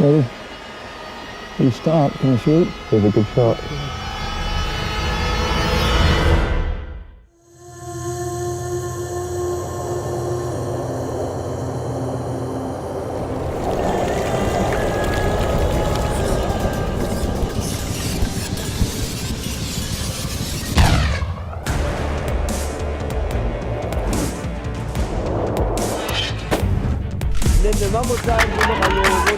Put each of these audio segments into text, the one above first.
buddy. You stop. Can you shoot? Here's a good shot. Vamos a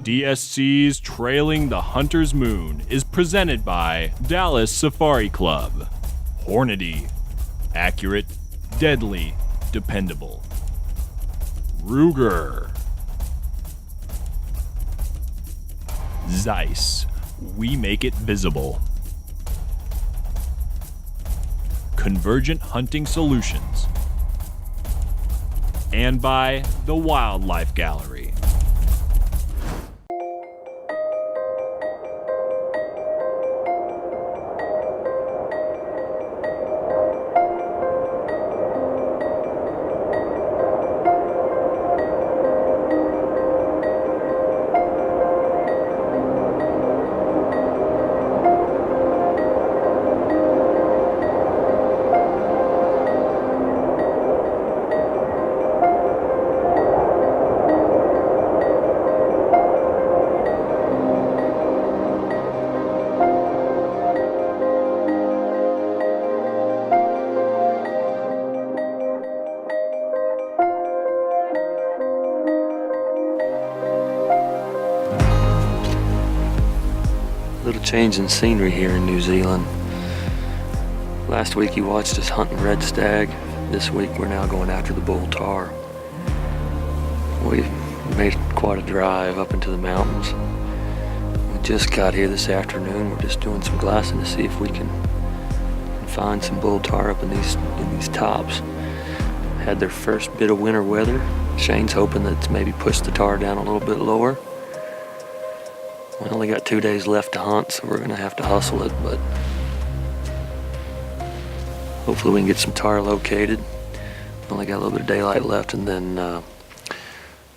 DSC's Trailing the Hunter's Moon is presented by Dallas Safari Club. Hornady. Accurate, deadly, dependable. Ruger. Zeiss. We make it visible. Convergent Hunting Solutions. And by the Wildlife Gallery. Little change in scenery here in New Zealand. Last week you watched us hunting red stag. This week we're now going after the bull tahr. We made quite a drive up into the mountains. We just got here this afternoon. We're just doing some glassing to see if we can find some bull tahr up in these tops. Had their first bit of winter weather. Shane's hoping that it's maybe pushed the tahr down a little bit lower. We only got 2 days left to hunt, so we're gonna have to hustle it, but hopefully we can get some tahr located. Only got a little bit of daylight left, and then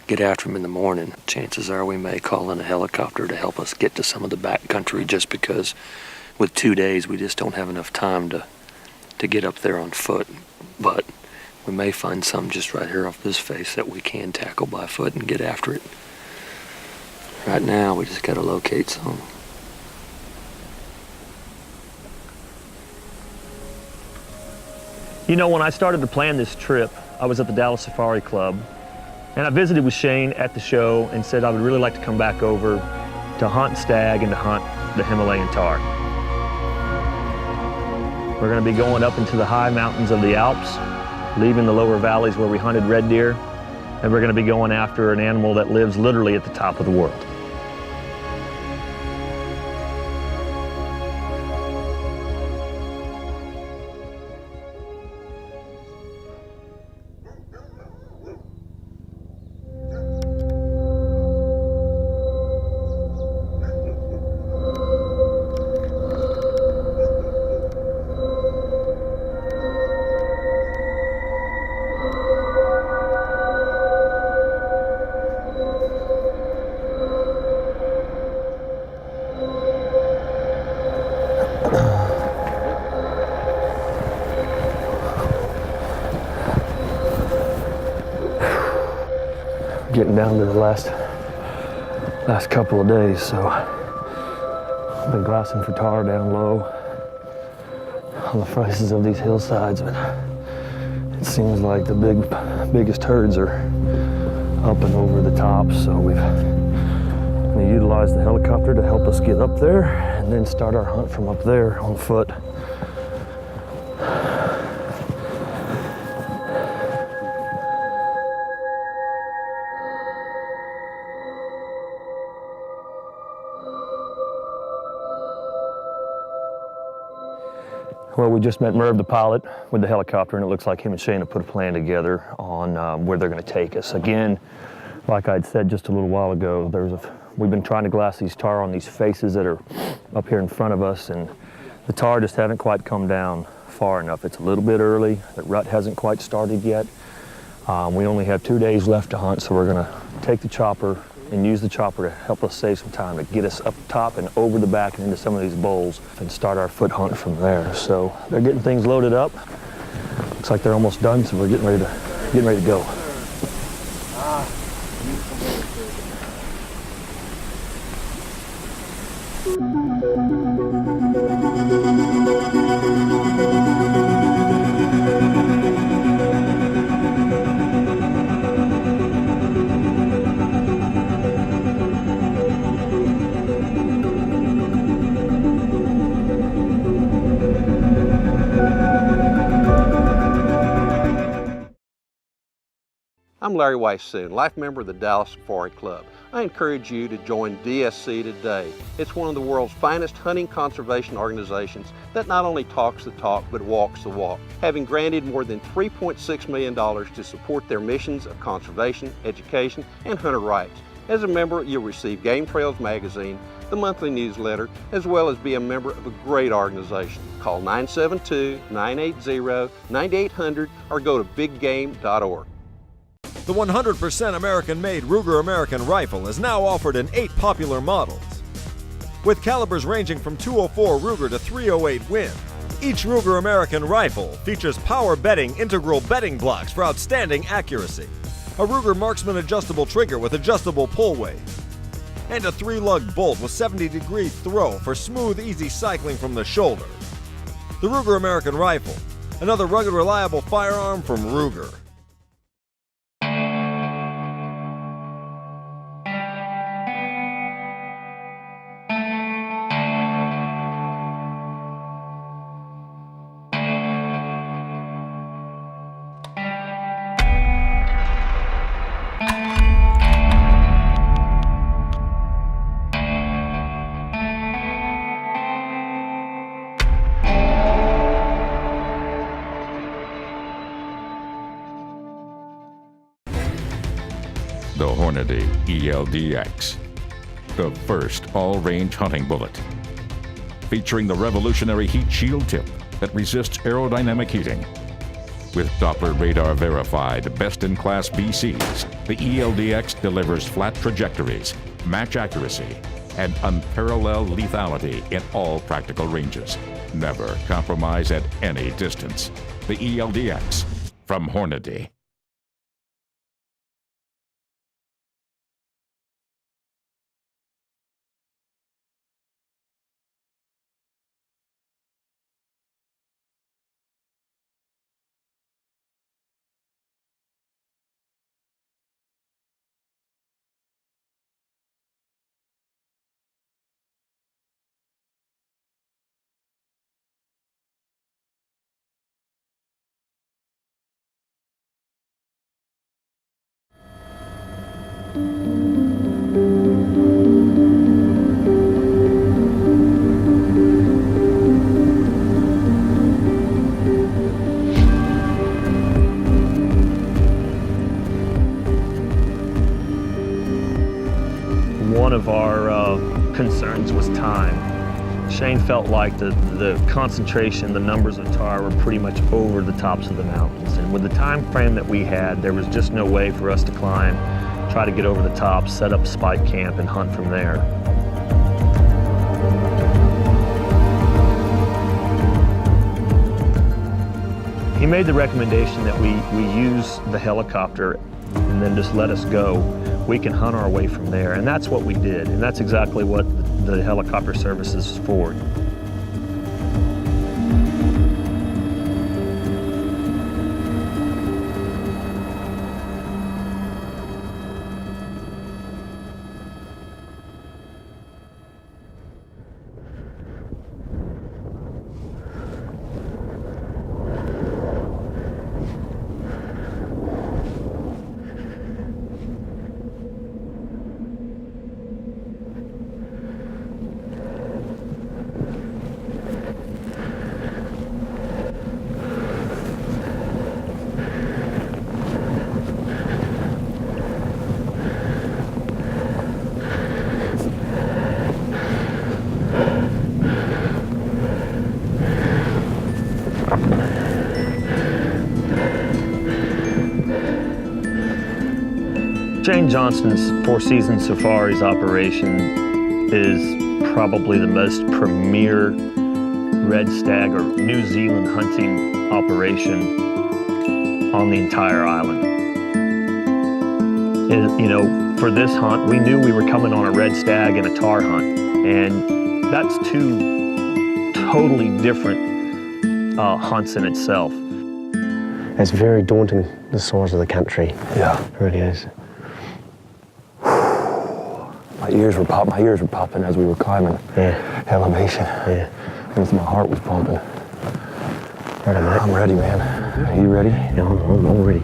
get after them in the morning. Chances are we may call in a helicopter to help us get to some of the back country, just because with 2 days we just don't have enough time to get up there on foot. But we may find some just right here off this face that we can tackle by foot and get after it. Right now, we just gotta locate some. You know, when I started to plan this trip, I was at the Dallas Safari Club, and I visited with Shane at the show and said I would really like to come back over to hunt stag and to hunt the Himalayan tahr. We're gonna be going up into the high mountains of the Alps, leaving the lower valleys where we hunted red deer, and we're gonna be going after an animal that lives literally at the top of the world. Getting down to the last couple of days, so I've been glassing for tahr down low on the faces of these hillsides, but it seems like the biggest herds are up and over the tops, so we've utilized the helicopter to help us get up there and then start our hunt from up there on foot. Well, we just met Merv, the pilot, with the helicopter, and it looks like him and Shane have put a plan together on where they're going to take us. Again, like I'd said just a little while ago, we've been trying to glass these tar on these faces that are up here in front of us, and the tar just haven't quite come down far enough. It's a little bit early. The rut hasn't quite started yet. We only have 2 days left to hunt, so we're going to take the chopper and use the chopper to help us save some time to get us up top and over the back and into some of these bowls and start our foot hunt from there. So they're getting things loaded up. Looks like they're almost done, so we're getting ready to go. I'm Larry Weissoon, life member of the Dallas Safari Club. I encourage you to join DSC today. It's one of the world's finest hunting conservation organizations that not only talks the talk, but walks the walk, having granted more than $3.6 million to support their missions of conservation, education, and hunter rights. As a member, you'll receive Game Trails magazine, the monthly newsletter, as well as be a member of a great organization. Call 972-980-9800 or go to biggame.org. The 100% American-made Ruger American rifle is now offered in 8 popular models. With calibers ranging from .204 Ruger to .308 Win, each Ruger American rifle features power bedding integral bedding blocks for outstanding accuracy, a Ruger Marksman adjustable trigger with adjustable pull weight, and a 3-lug bolt with 70-degree throw for smooth, easy cycling from the shoulder. The Ruger American rifle, another rugged, reliable firearm from Ruger. The Hornady ELDX, the first all-range hunting bullet. Featuring the revolutionary heat shield tip that resists aerodynamic heating. With Doppler radar verified best-in-class BCs, the ELDX delivers flat trajectories, match accuracy, and unparalleled lethality in all practical ranges. Never compromise at any distance. The ELDX from Hornady. One of our concerns was time. Shane felt like the concentration, the numbers of tar were pretty much over the tops of the mountains. And with the time frame that we had, there was just no way for us to climb, try to get over the top, set up spike camp, and hunt from there. He made the recommendation that we use the helicopter and then just let us go. We can hunt our way from there, and that's what we did, and that's exactly what the helicopter service is for. Shane Johnston's Four Seasons Safaris operation is probably the most premier red stag or New Zealand hunting operation on the entire island. You know, for this hunt, we knew we were coming on a red stag and a tahr hunt, and that's two totally different hunts in itself. It's very daunting, the size of the country. Yeah. It really is. My ears were popping as we were climbing elevation. Yeah. And my heart was pumping. Ready, mate? I'm ready, man. Are you ready? Yeah, I'm all ready.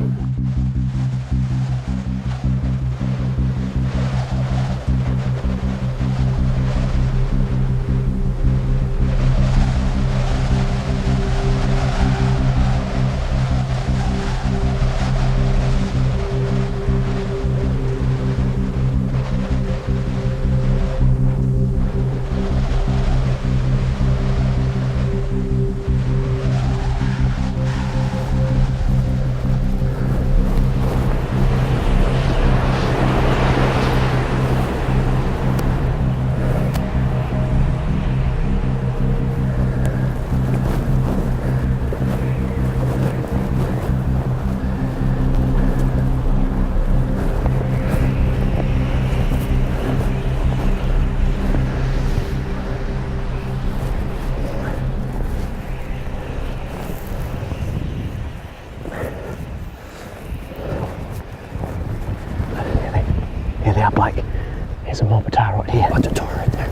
Here they are, Blake. Here's a mob of tahr right here. Bunch of tahr right there.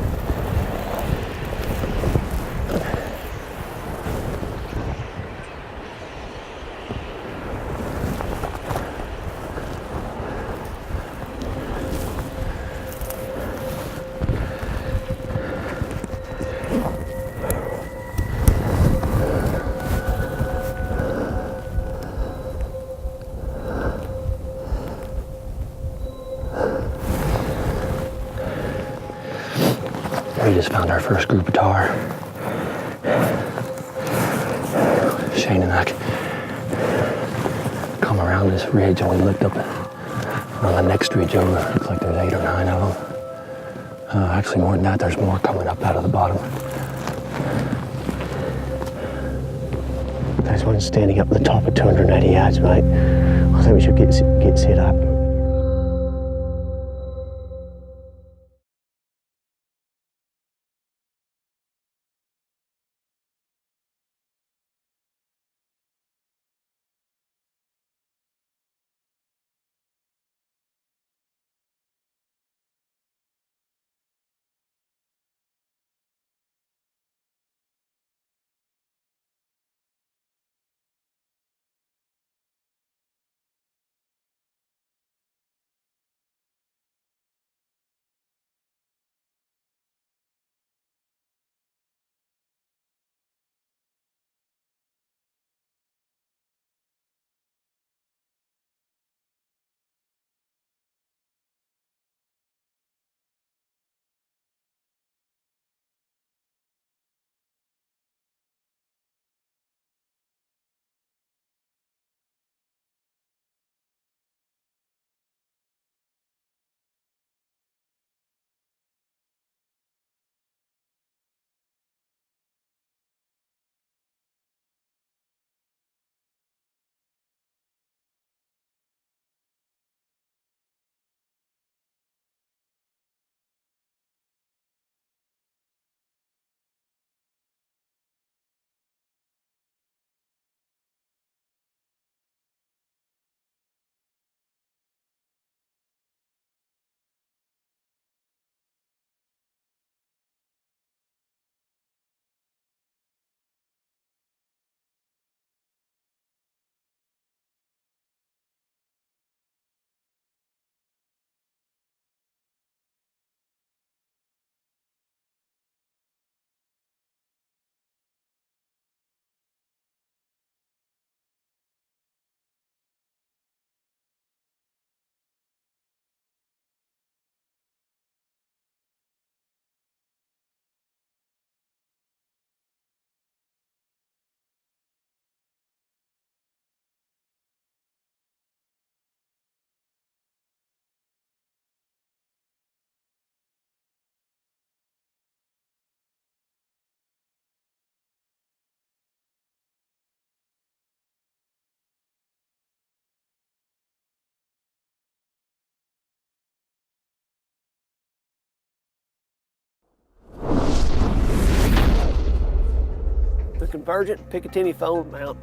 We just found our first group of tahr. Shane and I come around this ridge and we looked up on the next ridge over. It looks like there's 8 or 9 of them. Actually more than that, there's more coming up out of the bottom. There's one standing up at the top of 280 yards, mate. I think we should get set up. convergent Picatinny foam mount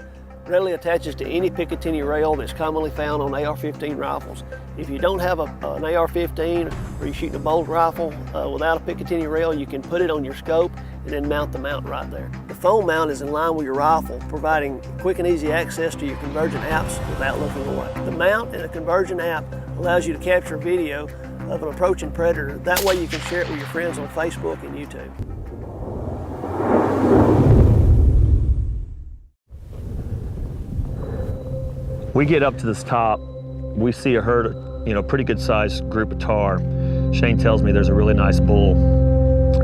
readily attaches to any Picatinny rail that's commonly found on AR-15 rifles. If you don't have an AR-15 or you're shooting a bolt rifle without a Picatinny rail, you can put it on your scope and then mount the mount right there. The foam mount is in line with your rifle, providing quick and easy access to your convergent apps without looking away. The mount in a convergent app allows you to capture video of an approaching predator. That way you can share it with your friends on Facebook and YouTube. We get up to this top, we see a herd, pretty good sized group of tahr. Shane tells me there's a really nice bull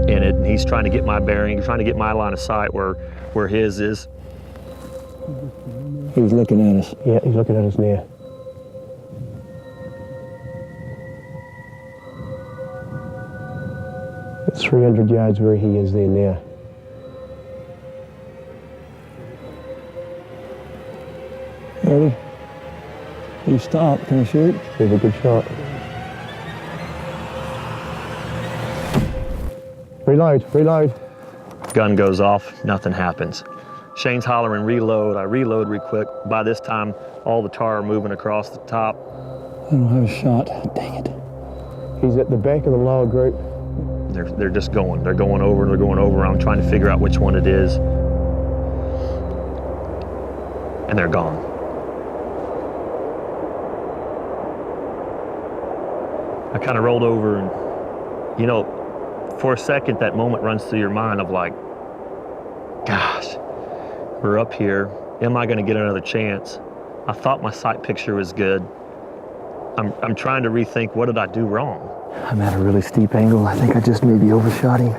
in it, and he's trying to get my bearing, trying to get my line of sight where his is. He's looking at us. Yeah, he's looking at us now. It's 300 yards where he is there now. Ready? You stop. Can you shoot? Here's a good shot. Reload, reload. Gun goes off, nothing happens. Shane's hollering reload, I reload real quick. By this time, all the tahr are moving across the top. I don't have a shot. Dang it. He's at the back of the lower group. They're just going. They're going over and they're going over. I'm trying to figure out which one it is. And they're gone. I kind of rolled over and, for a second, that moment runs through your mind of like, gosh, we're up here. Am I going to get another chance? I thought my sight picture was good. I'm trying to rethink, what did I do wrong? I'm at a really steep angle. I think I just maybe overshot him.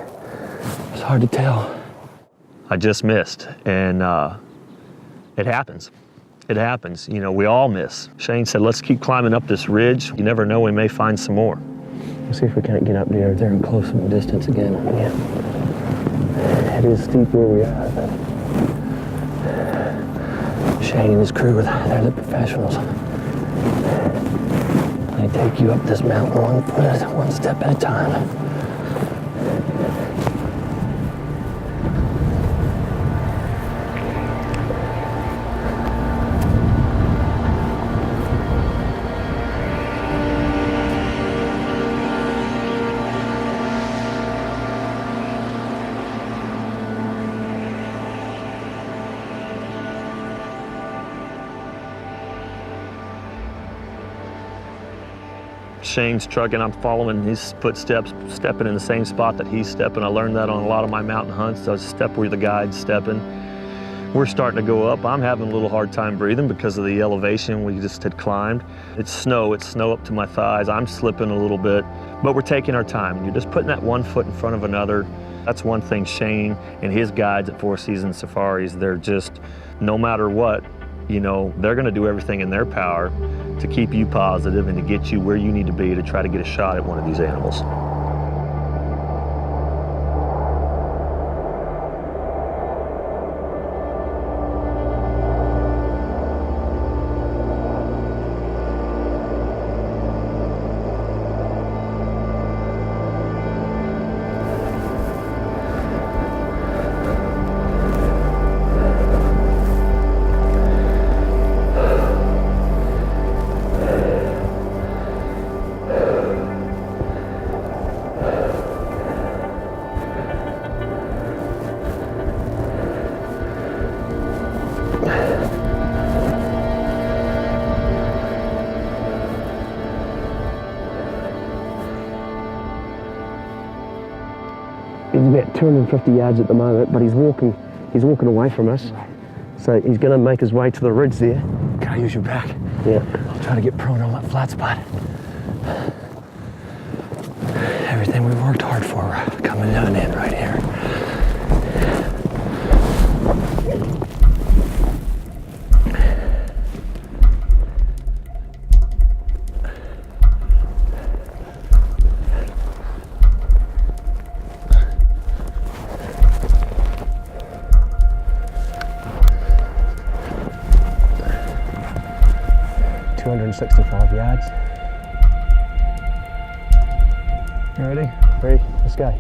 It's hard to tell. I just missed, and it happens. It happens. We all miss. Shane said, let's keep climbing up this ridge. You never know, we may find some more. Let's see if we can't get up there. They're in close distance again. Yeah. It is steep where we are. Shane and his crew, they're the professionals. They take you up this mountain one step at a time. Shane's trucking, I'm following his footsteps, stepping in the same spot that he's stepping. I learned that on a lot of my mountain hunts. I step where the guide's stepping. We're starting to go up. I'm having a little hard time breathing because of the elevation we just had climbed. It's snow up to my thighs. I'm slipping a little bit, but we're taking our time. You're just putting that one foot in front of another. That's one thing Shane and his guides at Four Seasons Safaris, they're just, no matter what, they're gonna do everything in their power to keep you positive and to get you where you need to be to try to get a shot at one of these animals. He's about 250 yards at the moment, but he's walking away from us. So he's going to make his way to the ridge there. Can I use your back? Yeah. I'll try to get prone on that flat spot. Everything we worked hard for coming to an end right here. $265 yards. Ready? Ready? Let's go.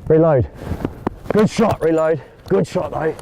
Reload. Good shot, reload. Good shot, though.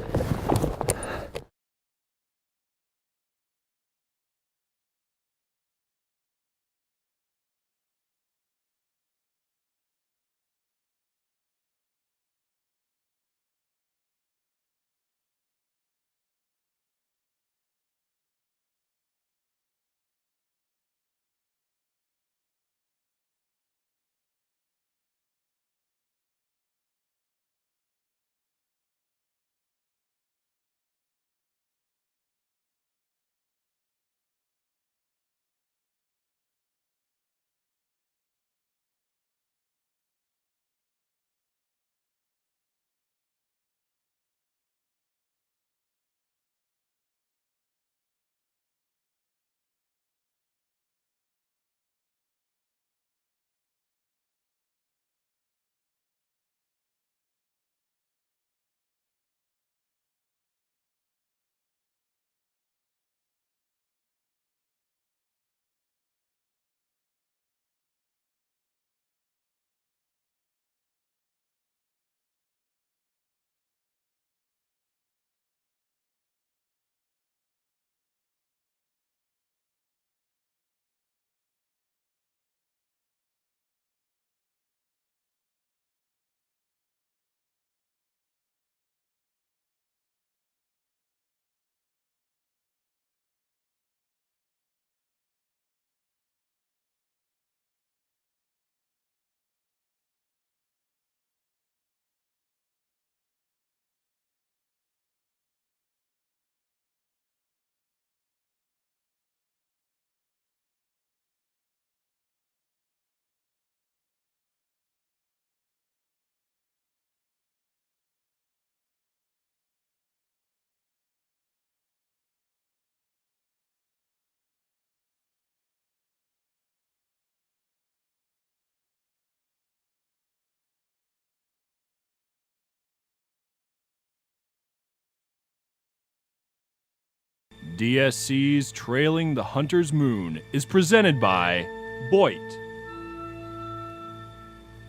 DSC's Trailing the Hunter's Moon is presented by Boyd,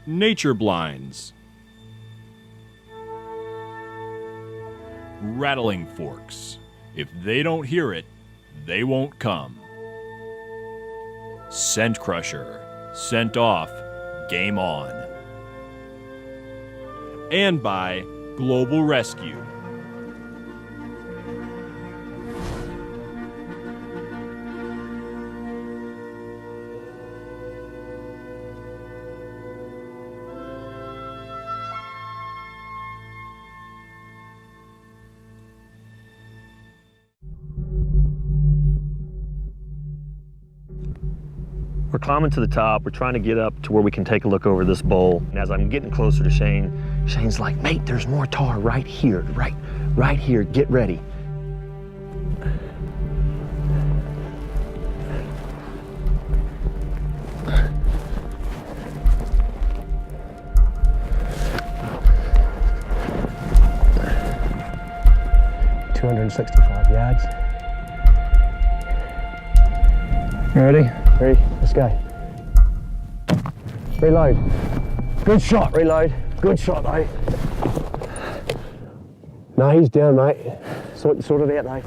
Nature Blinds, Rattling Forks. If they don't hear it, they won't come. Scent Crusher. Scent off, game on. And by Global Rescue. We're climbing to the top. We're trying to get up to where we can take a look over this bowl. And as I'm getting closer to Shane, Shane's like, mate, there's more tar right here, right here, get ready. $265 yards. Ready? Ready, let's go. Reload. Good shot, reload. Good shot, though. No, he's down, mate. Sort it out, though.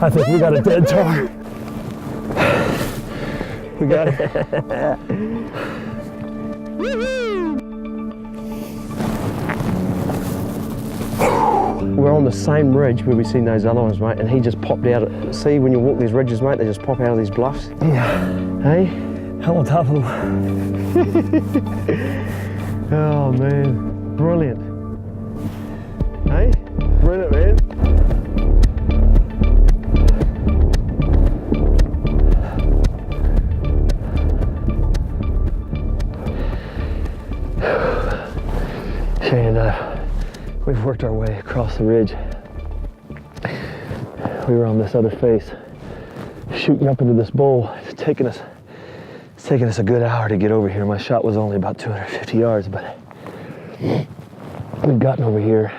I think we got a dead tar. We got it. We're on the same ridge where we've seen those other ones, mate, and he just popped out. See, when you walk these ridges, mate, they just pop out of these bluffs. Yeah. Hey? I'm on top of them. Oh, man. Brilliant. Hey? Brilliant, man. Shane, we've worked our way across the ridge. We were on this other face, shooting up into this bowl. It's taken us a good hour to get over here. My shot was only about 250 yards, but we've gotten over here.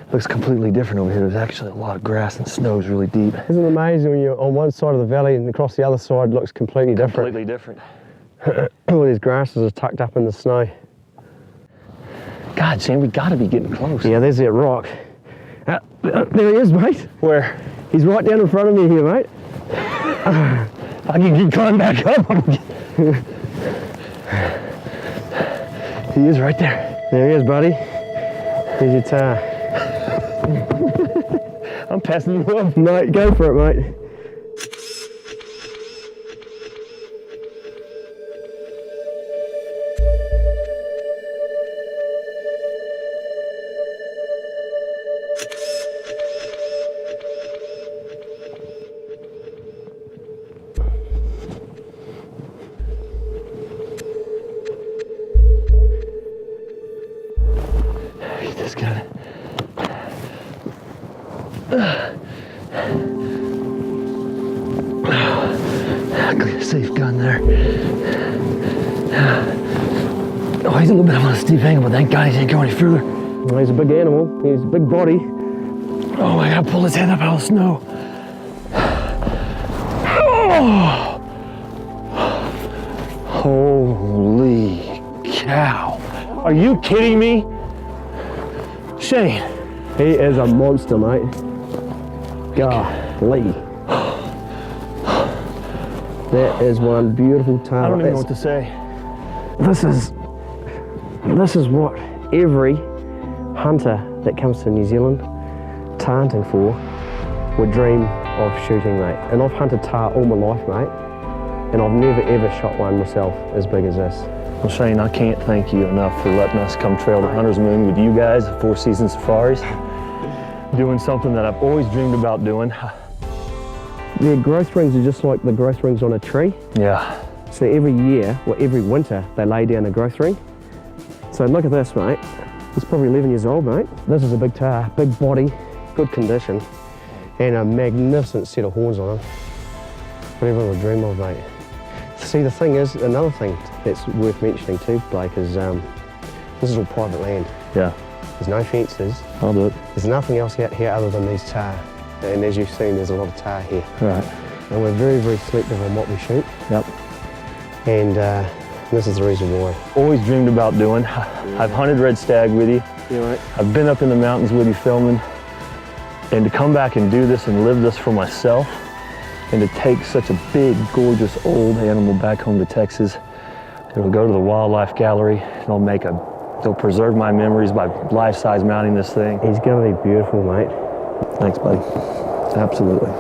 It looks completely different over here. There's actually a lot of grass and snow's really deep. Isn't it amazing when you're on one side of the valley and across the other side looks completely different? Completely different. All these grasses are tucked up in the snow. God, Shane, we gotta be getting close. Yeah, there's that rock. There he is, mate. Where? He's right down in front of me here, mate. I can climb back up. He is right there. There he is, buddy. Here's your tar. I'm passing you up. Mate, go for it, mate. Just got it. Safe gun there. Oh, he's a little bit on a steep angle, but thank God he didn't go any further. Well, he's a big animal. He's a big body. Oh, I gotta pull his head up out of the snow. Oh. Holy cow. Are you kidding me? Shane. He is a monster, mate. Golly. That is one beautiful tail. I don't even know what to say. This is what every hunter that comes to New Zealand tahr hunting for would dream of shooting, mate. And I've hunted tahr all my life, mate. And I've never ever shot one myself as big as this. Well, Shane, I can't thank you enough for letting us come trail the Hunter's Moon with you guys at Four Seasons Safaris. Doing something that I've always dreamed about doing. Their growth rings are just like the growth rings on a tree. Yeah. So every year, or every winter, they lay down a growth ring. So look at this, mate. He's probably 11 years old, mate. This is a big tahr, big body, good condition, and a magnificent set of horns on him. What everyone would dream of, mate. See, the thing is, another thing that's worth mentioning too, Blake, is this is all private land. Yeah. There's no fences. I'll do it. There's nothing else out here other than these tahr. And as you've seen, there's a lot of tahr here. Right. And we're very, very selective on what we shoot. Yep. And this is the reason why. Always dreamed about doing. I've hunted red stag with you. Yeah, right. I've been up in the mountains with you filming. And to come back and do this and live this for myself, and to take such a big, gorgeous, old animal back home to Texas, it'll go to the wildlife gallery, and they'll preserve my memories by life-size mounting this thing. He's gonna be beautiful, mate. Thanks, buddy. Absolutely.